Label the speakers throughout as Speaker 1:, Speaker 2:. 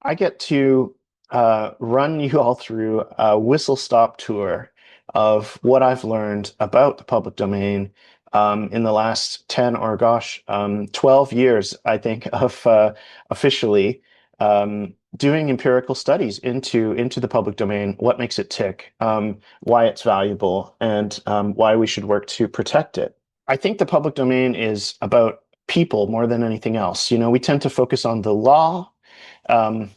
Speaker 1: I get to run you all through a whistle-stop tour of what I've learned about the public domain in the last 10 or 12 years, I think, of officially doing empirical studies into the public domain, what makes it tick, why it's valuable, and why we should work to protect it. I think the public domain is about people more than anything else. We tend to focus on the law. Um,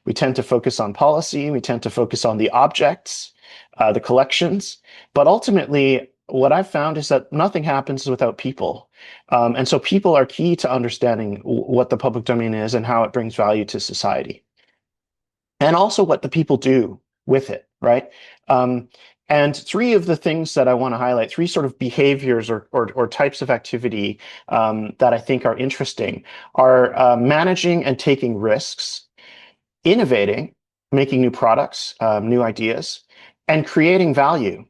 Speaker 1: we tend to focus on policy. We tend to focus on the objects, the collections. But ultimately, what I've found is that nothing happens without people. And so people are key to understanding what the public domain is and how it brings value to society. And also what the people do with it, right? Um, and three of the things that I want to highlight, three sort of behaviors or types of activity that I think are interesting, are managing and taking risks, innovating, making new products, new ideas, and creating value,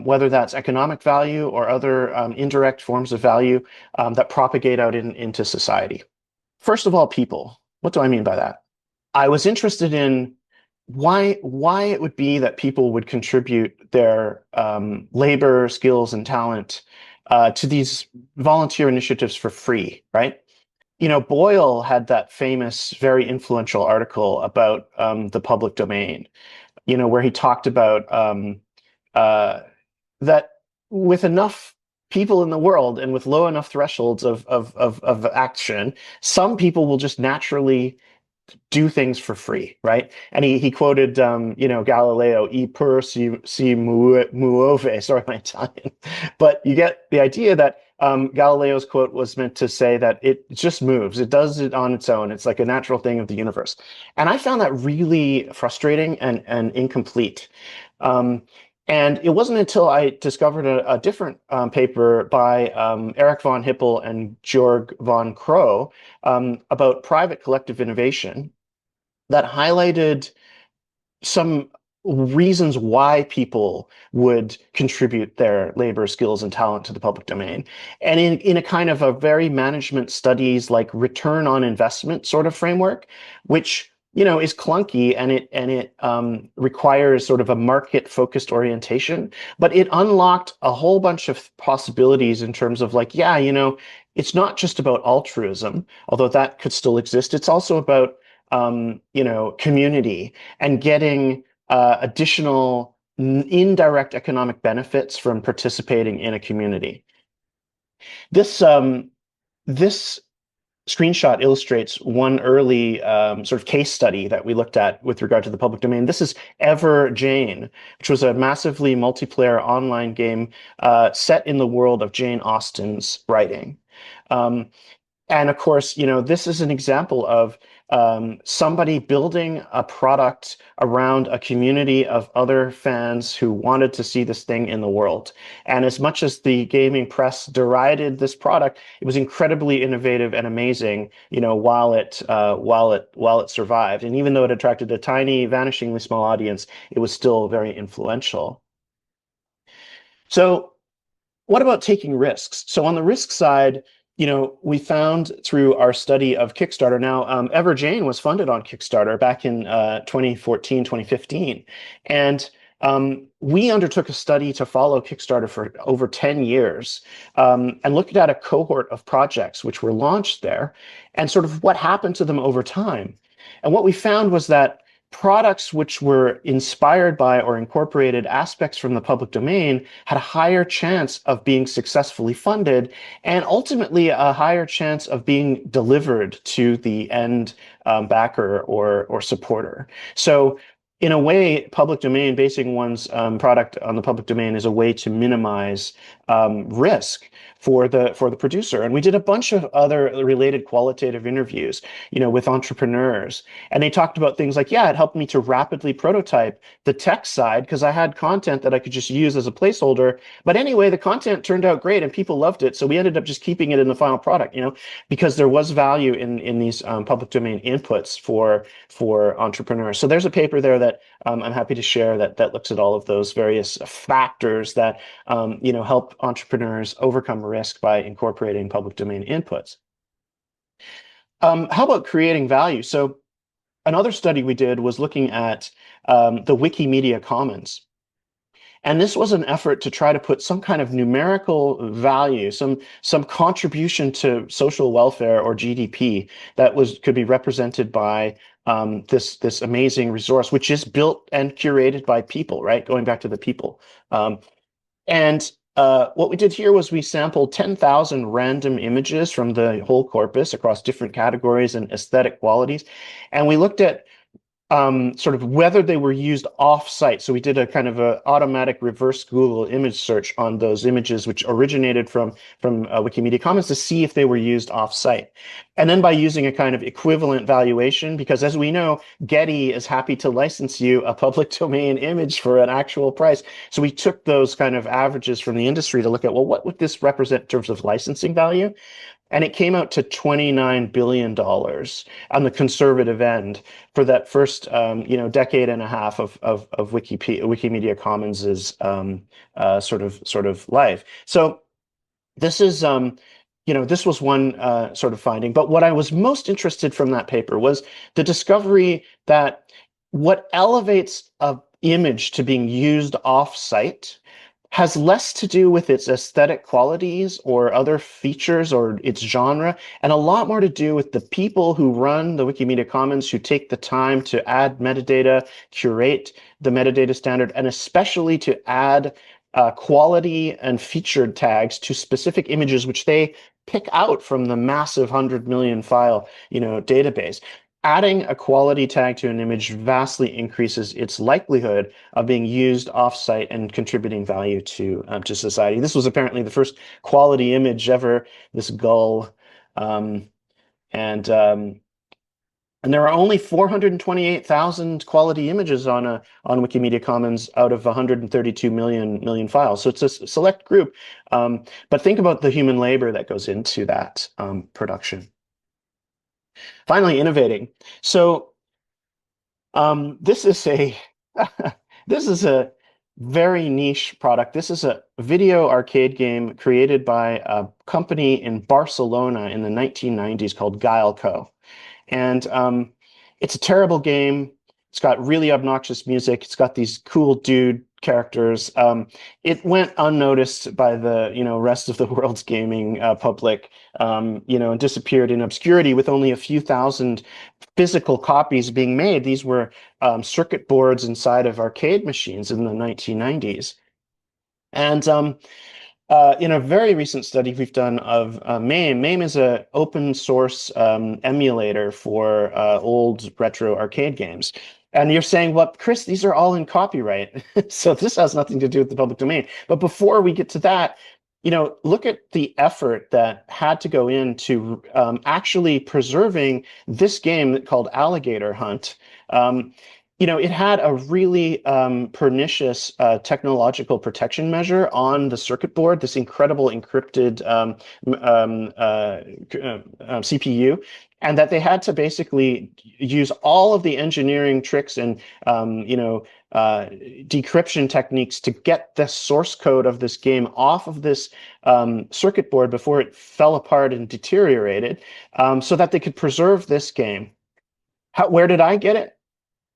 Speaker 1: whether that's economic value or other indirect forms of value that propagate out into society. First of all, people. What do I mean by that? I was interested in why it would be that people would contribute their labor, skills, and talent to these volunteer initiatives for free, right? Boyle had that famous, very influential article about the public domain, where he talked about uh, that with enough people in the world and with low enough thresholds of action, some people will just naturally do things for free, right? And he quoted, Galileo, "E pur si muove." Sorry, my Italian, but you get the idea that Galileo's quote was meant to say that it just moves. It does it on its own. It's like a natural thing of the universe. And I found that really frustrating and incomplete. Um, and it wasn't until I discovered a different paper by Eric von Hippel and Georg von Crow about private collective innovation that highlighted some reasons why people would contribute their labor, skills, and talent to the public domain. And in a kind of a very management studies like return on investment sort of framework, which is clunky and it requires sort of a market focused orientation, but it unlocked a whole bunch of possibilities in terms of like, yeah, it's not just about altruism, although that could still exist. It's also about community and getting additional indirect economic benefits from participating in a community. This screenshot illustrates one early sort of case study that we looked at with regard to the public domain. This is Ever Jane, which was a massively multiplayer online game set in the world of Jane Austen's writing. Um, and of course, this is an example of somebody building a product around a community of other fans who wanted to see this thing in the world. And as much as the gaming press derided this product, it was incredibly innovative and amazing, while it survived. And even though it attracted a tiny, vanishingly small audience, it was still very influential. So what about taking risks? So on the risk side, we found through our study of Kickstarter. Now, Everjane was funded on Kickstarter back in 2014, 2015. And we undertook a study to follow Kickstarter for over 10 years and looked at a cohort of projects which were launched there and sort of what happened to them over time. And what we found was that products which were inspired by or incorporated aspects from the public domain had a higher chance of being successfully funded and ultimately a higher chance of being delivered to the end backer or supporter. So in a way, public domain, basing one's product on the public domain is a way to minimize risk for the producer. And we did a bunch of other related qualitative interviews, with entrepreneurs. And they talked about things like, yeah, it helped me to rapidly prototype the tech side because I had content that I could just use as a placeholder. But anyway, the content turned out great and people loved it. So we ended up just keeping it in the final product, because there was value in these public domain inputs for entrepreneurs. So there's a paper there that I'm happy to share that looks at all of those various factors that help entrepreneurs overcome risk by incorporating public domain inputs. How about creating value? So another study we did was looking at the Wikimedia Commons. And this was an effort to try to put some kind of numerical value, some contribution to social welfare or GDP that was could be represented by this amazing resource, which is built and curated by people, right? Going back to the people. And what we did here was we sampled 10,000 random images from the whole corpus across different categories and aesthetic qualities. And we looked at sort of whether they were used off-site. So we did a kind of a automatic reverse Google image search on those images, which originated from Wikimedia Commons to see if they were used off-site. And then by using a kind of equivalent valuation, because as we know, Getty is happy to license you a public domain image for an actual price. So we took those kind of averages from the industry to look at, well, what would this represent in terms of licensing value? And it came out to $29 billion on the conservative end for that first, decade and a half of Wikimedia Commons's sort of life. So this is, this was one sort of finding. But what I was most interested from that paper was the discovery that what elevates a image to being used off-site has less to do with its aesthetic qualities or other features or its genre, and a lot more to do with the people who run the Wikimedia Commons, who take the time to add metadata, curate the metadata standard, and especially to add quality and featured tags to specific images, which they pick out from the massive 100 million file, database. Adding a quality tag to an image vastly increases its likelihood of being used offsite and contributing value to society. This was apparently the first quality image ever, this gull. And there are only 428,000 quality images on Wikimedia Commons out of 132 million files. So it's a select group. But think about the human labor that goes into that production. Finally, innovating. So this is a this is a very niche product. This is a video arcade game created by a company in Barcelona in the 1990s called Guileco. And it's a terrible game. It's got really obnoxious music. It's got these cool dude characters. It went unnoticed by the rest of the world's gaming public, and disappeared in obscurity with only a few thousand physical copies being made. These were circuit boards inside of arcade machines in the 1990s. And in a very recent study we've done of MAME. MAME is an open source emulator for old retro arcade games. And you're saying, well, Chris, these are all in copyright. So this has nothing to do with the public domain. But before we get to that, look at the effort that had to go into actually preserving this game called Alligator Hunt. It had a really pernicious technological protection measure on the circuit board, this incredible encrypted CPU, and that they had to basically use all of the engineering tricks and decryption techniques to get the source code of this game off of this circuit board before it fell apart and deteriorated, so that they could preserve this game. Where did I get it?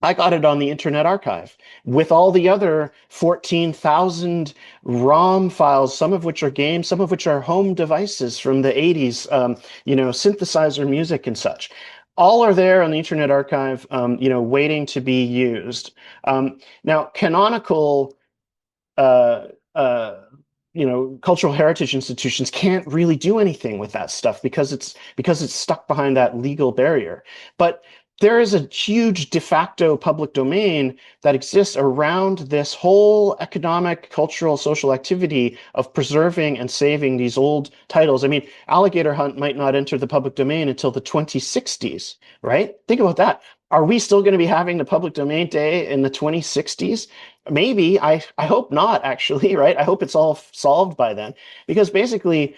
Speaker 1: I got it on the Internet Archive with all the other 14,000 ROM files, some of which are games, some of which are home devices from the 80s, synthesizer music and such. All are there on the Internet Archive, waiting to be used. Now, canonical cultural heritage institutions can't really do anything with that stuff because it's stuck behind that legal barrier. But there is a huge de facto public domain that exists around this whole economic, cultural, social activity of preserving and saving these old titles. I mean, Alligator Hunt might not enter the public domain until the 2060s, right? Think about that. Are we still going to be having the public domain day in the 2060s? Maybe. I hope not, actually, right? I hope it's all solved by then. Because basically,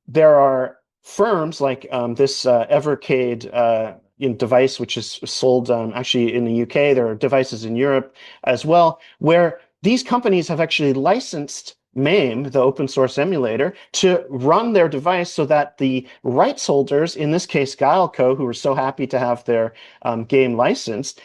Speaker 1: there are firms like this Evercade device, which is sold actually in the UK. There are devices in Europe as well, where these companies have actually licensed MAME, the open source emulator, to run their device so that the rights holders, in this case Guileco, who were so happy to have their game licensed,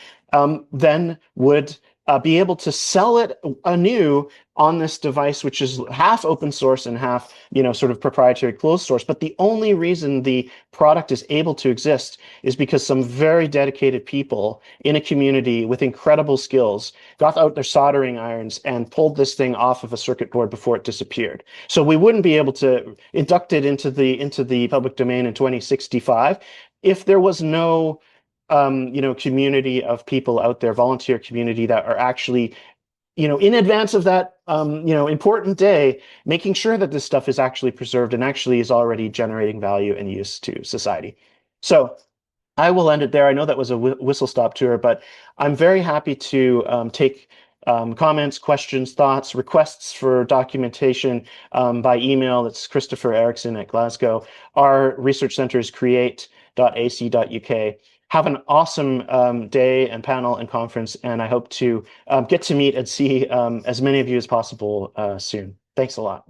Speaker 1: then would be able to sell it anew on this device, which is half open source and half, sort of proprietary closed source. But the only reason the product is able to exist is because some very dedicated people in a community with incredible skills got out their soldering irons and pulled this thing off of a circuit board before it disappeared. So we wouldn't be able to induct it into the public domain in 2065 if there was no community of people out there, volunteer community that are actually, in advance of that, important day, making sure that this stuff is actually preserved and actually is already generating value and use to society. So I will end it there. I know that was a whistle stop tour, but I'm very happy to take comments, questions, thoughts, requests for documentation by email. It's Kristofer Erickson at Glasgow. Our research center is create.ac.uk. Have an awesome day and panel and conference, and I hope to get to meet and see as many of you as possible soon. Thanks a lot.